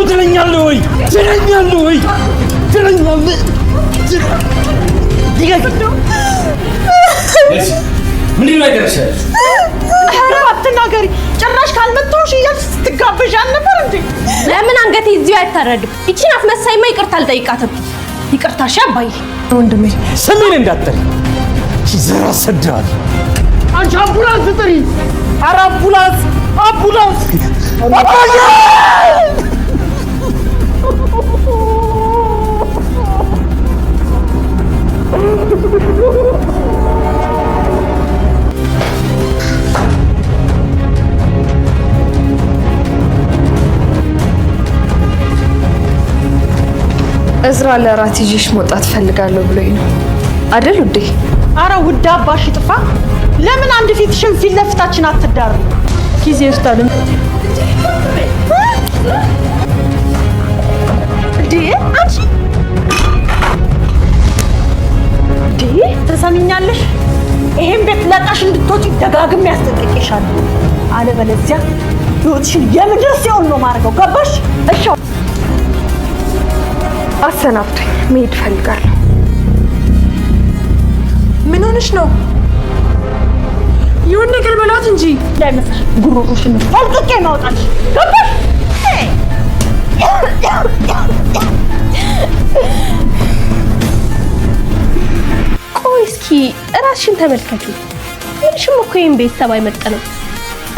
ትለኛለህ ወይ? ትለኛለህ ወይ? ትለኛለህ? ምንድን ነው ያደረግሽው? ኧረ አትናገሪ። ጭራሽ ካልመጣሁሽ እያልሽ ስትጋበዣ አልነበር እንዴ? ለምን አንገቴ እዚሁ አይታረድም? ይቺን አስመሳይማ ይቅርታ አልጠይቃትም። ይቅርታ እሺ አባዬ። ወንድሜ ስሜን እንዳትጠሪ ዘራ ሰዳል። አንቺ አምቡላንስ ጥሪ! ኧረ አምቡላንስ! አምቡላንስ! አባዬ! እዝራ ለራት ይዤሽ መውጣት ፈልጋለሁ ብሎኝ ነው አይደል ውዴ? አረ ውድ አባሽ ጥፋ። ለምን አንድ ፊትሽን ፊት ለፊታችን አትዳሩ? ጊዜ ይስጣል እንዴ? አንቺ እንዴ ተሰሚኛለሽ? ይሄን ቤት ለቃሽ እንድትወጪ ደጋግሜ ያስጠነቅቅሻለሁ። አለበለዚያ ህይወትሽን የምድር ሲሆን ነው ማድረገው። ገባሽ? እሺ አሰናብቶኝ መሄድ ፈልጋለሁ። ምን ሆነሽ ነው? ይሁን ነገር በላት እንጂ እንዳይመስልሽ ጉሮሮሽን ፈልቅቄ ማውጣልሽ። ገባሽ? ቆይ እስኪ እራስሽን ተመልከቺ። ምንሽም እኮ ይሄን ቤተሰብ አይመጥንም።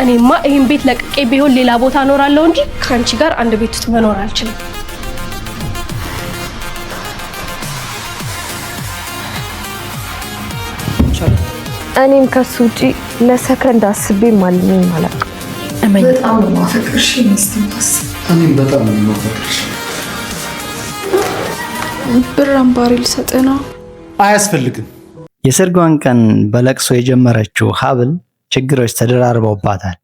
እኔማ ይሄን ቤት ለቅቄ ቢሆን ሌላ ቦታ እኖራለሁ እንጂ ከአንቺ ጋር አንድ ቤት ውስጥ መኖር አልችልም። እኔም ከሱ ውጪ ለሰከንድ አስቤ ማልኝ ማለት በጣም ነው ማፈቅርሽ ሚስትንስ እኔም በጣም ነው ማፈቅርሽ። ብር አምባሪ ልሰጥህ ነው። አያስፈልግም። የሰርጓን ቀን በለቅሶ የጀመረችው ሀብል ችግሮች ተደራርበውባታል።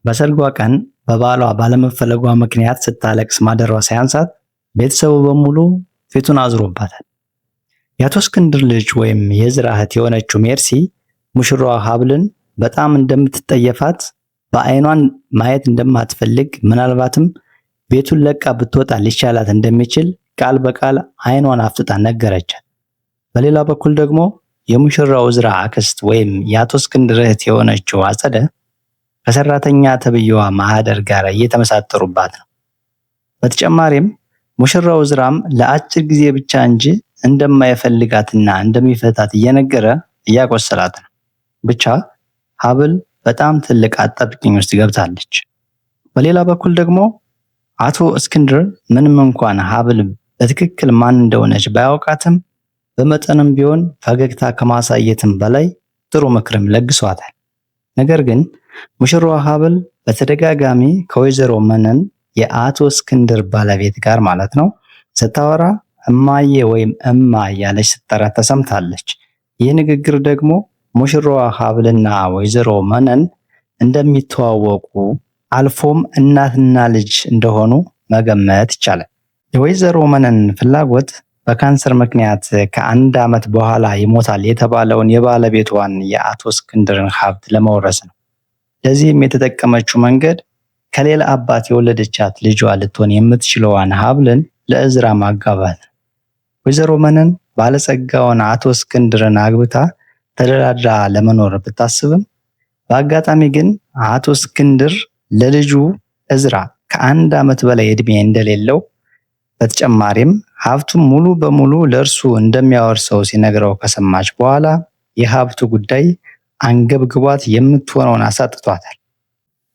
በሰርጓ ቀን በባሏ ባለመፈለጓ ምክንያት ስታለቅስ ማደሯ ሳያንሳት ቤተሰቡ በሙሉ ፊቱን አዙሮባታል። የአቶ እስክንድር ልጅ ወይም የእዝራ እህት የሆነችው ሜርሲ ሙሽራዋ ሀብልን በጣም እንደምትጠየፋት፣ በአይኗን ማየት እንደማትፈልግ፣ ምናልባትም ቤቱን ለቃ ብትወጣ ሊቻላት እንደሚችል ቃል በቃል አይኗን አፍጥጣ ነገረቻት። በሌላ በኩል ደግሞ የሙሽራው እዝራ አክስት ወይም የአቶ እስክንድር እህት የሆነችው አጸደ ከሰራተኛ ተብየዋ ማህደር ጋር እየተመሳጠሩባት ነው። በተጨማሪም ሙሽራው እዝራም ለአጭር ጊዜ ብቻ እንጂ እንደማይፈልጋትና እንደሚፈታት እየነገረ እያቆሰላት ነው። ብቻ ሀብል በጣም ትልቅ አጣብቂኝ ውስጥ ገብታለች። በሌላ በኩል ደግሞ አቶ እስክንድር ምንም እንኳን ሀብል በትክክል ማን እንደሆነች ባያውቃትም በመጠንም ቢሆን ፈገግታ ከማሳየትም በላይ ጥሩ ምክርም ለግሷታል። ነገር ግን ሙሽራዋ ሀብል በተደጋጋሚ ከወይዘሮ መነን የአቶ እስክንድር ባለቤት ጋር ማለት ነው ስታወራ እማዬ ወይም እማ እያለች ስትጠራት ተሰምታለች። ይህ ንግግር ደግሞ ሙሽራዋ ሀብልና ወይዘሮ መነን እንደሚተዋወቁ አልፎም እናትና ልጅ እንደሆኑ መገመት ይቻላል። የወይዘሮ መነን ፍላጎት በካንሰር ምክንያት ከ1 ዓመት በኋላ ይሞታል የተባለውን የባለቤቷን የአቶ እስክንድርን ሀብት ለመውረስ ነው። ለዚህም የተጠቀመችው መንገድ ከሌላ አባት የወለደቻት ልጇ ልትሆን የምትችለዋን ሀብልን ለእዝራ ማጋባት ነው። ወይዘሮ መነን ባለጸጋውን አቶ እስክንድርን አግብታ ተደራድራ ለመኖር ብታስብም በአጋጣሚ ግን አቶ እስክንድር ለልጁ እዝራ ከ1 ዓመት በላይ እድሜ እንደሌለው በተጨማሪም ሀብቱን ሙሉ በሙሉ ለእርሱ እንደሚያወርሰው ሲነግረው ከሰማች በኋላ የሀብቱ ጉዳይ አንገብግቧት የምትሆነውን አሳጥቷታል።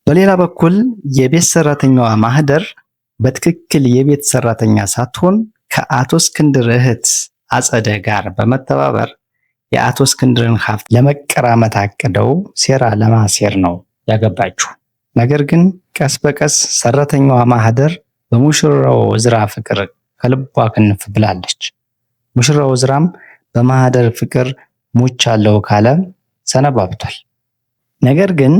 በሌላ በኩል የቤት ሰራተኛዋ ማህደር በትክክል የቤት ሰራተኛ ሳትሆን ከአቶ እስክንድር እህት አጸደ ጋር በመተባበር የአቶ እስክንድርን ሀብት ለመቀራመት አቅደው ሴራ ለማሴር ነው ያገባችው። ነገር ግን ቀስ በቀስ ሰራተኛዋ ማህደር በሙሽራው እዝራ ፍቅር ከልቧ ክንፍ ብላለች። ሙሽራው እዝራም በማህደር ፍቅር ሙቻለው ካለ ሰነባብቷል። ነገር ግን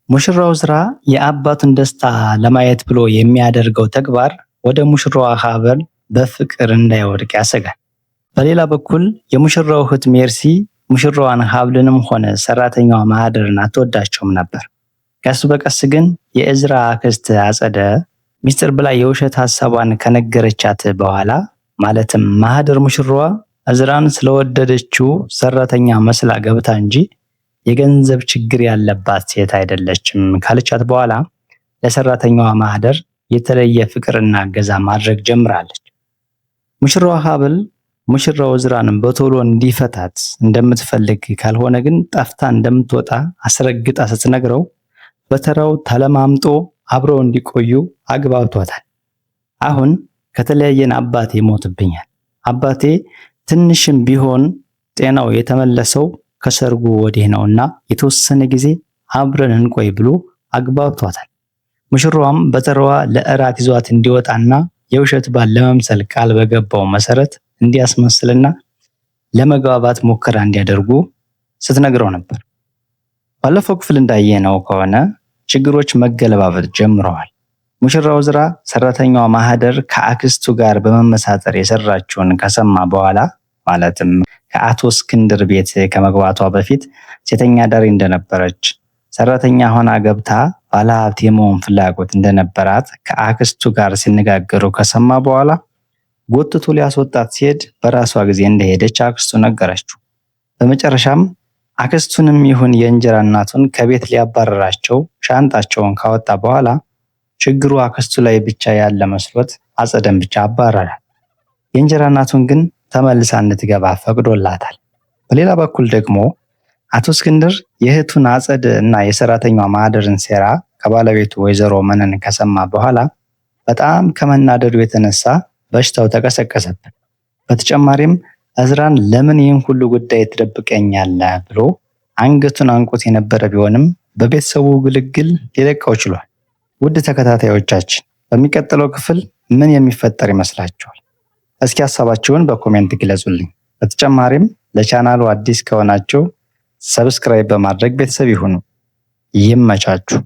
ሙሽራው እዝራ የአባቱን ደስታ ለማየት ብሎ የሚያደርገው ተግባር ወደ ሙሽራዋ ሀብል በፍቅር እንዳይወድቅ ያሰጋል። በሌላ በኩል የሙሽራው እህት ሜርሲ ሙሽራዋን ሀብልንም ሆነ ሰራተኛዋ ማህደርን አትወዳቸውም ነበር። ቀስ በቀስ ግን የእዝራ አክስት አጸደ ሚስጥር ብላ የውሸት ሐሳቧን ከነገረቻት በኋላ ማለትም ማህደር ሙሽራዋ እዝራን ስለወደደችው ሰራተኛ መስላ ገብታ እንጂ የገንዘብ ችግር ያለባት ሴት አይደለችም ካለቻት በኋላ ለሰራተኛዋ ማህደር የተለየ ፍቅርና እገዛ ማድረግ ጀምራለች። ሙሽራዋ ሀብል ሙሽራው እዝራን በቶሎ እንዲፈታት እንደምትፈልግ ካልሆነ ግን ጠፍታ እንደምትወጣ አስረግጣ ስትነግረው በተራው ተለማምጦ አብረው እንዲቆዩ አግባብቷታል። አሁን ከተለያየን አባቴ ሞትብኛል። አባቴ ትንሽም ቢሆን ጤናው የተመለሰው ከሰርጉ ወዲህ ነውና የተወሰነ ጊዜ አብረን እንቆይ ብሎ አግባብቷታል። ሙሽራዋም በተራዋ ለእራት ይዟት እንዲወጣና የውሸት ባል ለመምሰል ቃል በገባው መሰረት እንዲያስመስልና ለመግባባት ሙከራ እንዲያደርጉ ስትነግረው ነበር። ባለፈው ክፍል እንዳየነው ከሆነ ችግሮች መገለባበጥ ጀምረዋል። ሙሽራው እዝራ ሰራተኛዋ ማህደር ከአክስቱ ጋር በመመሳጠር የሰራችውን ከሰማ በኋላ ማለትም ከአቶ እስክንድር ቤት ከመግባቷ በፊት ሴተኛ ዳሪ እንደነበረች ሰራተኛ ሆና ገብታ ባለሀብት የመሆን ፍላጎት እንደነበራት ከአክስቱ ጋር ሲነጋገሩ ከሰማ በኋላ ጎትቶ ሊያስወጣት ሲሄድ በራሷ ጊዜ እንደሄደች አክስቱ ነገረችው። በመጨረሻም አክስቱንም ይሁን የእንጀራ እናቱን ከቤት ሊያባረራቸው ሻንጣቸውን ካወጣ በኋላ ችግሩ አክስቱ ላይ ብቻ ያለ መስሎት አጸደን ብቻ አባረራል። የእንጀራ እናቱን ግን ተመልሳ እንድትገባ ፈቅዶላታል። በሌላ በኩል ደግሞ አቶ እስክንድር የእህቱን አጸድ እና የሰራተኛዋ ማህደርን ሴራ ከባለቤቱ ወይዘሮ መነን ከሰማ በኋላ በጣም ከመናደዱ የተነሳ በሽታው ተቀሰቀሰበት። በተጨማሪም እዝራን ለምን ይህን ሁሉ ጉዳይ ትደብቀኛለህ ብሎ አንገቱን አንቆት የነበረ ቢሆንም በቤተሰቡ ግልግል ሊለቀው ችሏል። ውድ ተከታታዮቻችን በሚቀጥለው ክፍል ምን የሚፈጠር ይመስላችኋል? እስኪ ሀሳባችሁን በኮሜንት ግለጹልኝ። በተጨማሪም ለቻናሉ አዲስ ከሆናችሁ ሰብስክራይብ በማድረግ ቤተሰብ ይሁኑ። ይመቻችሁ።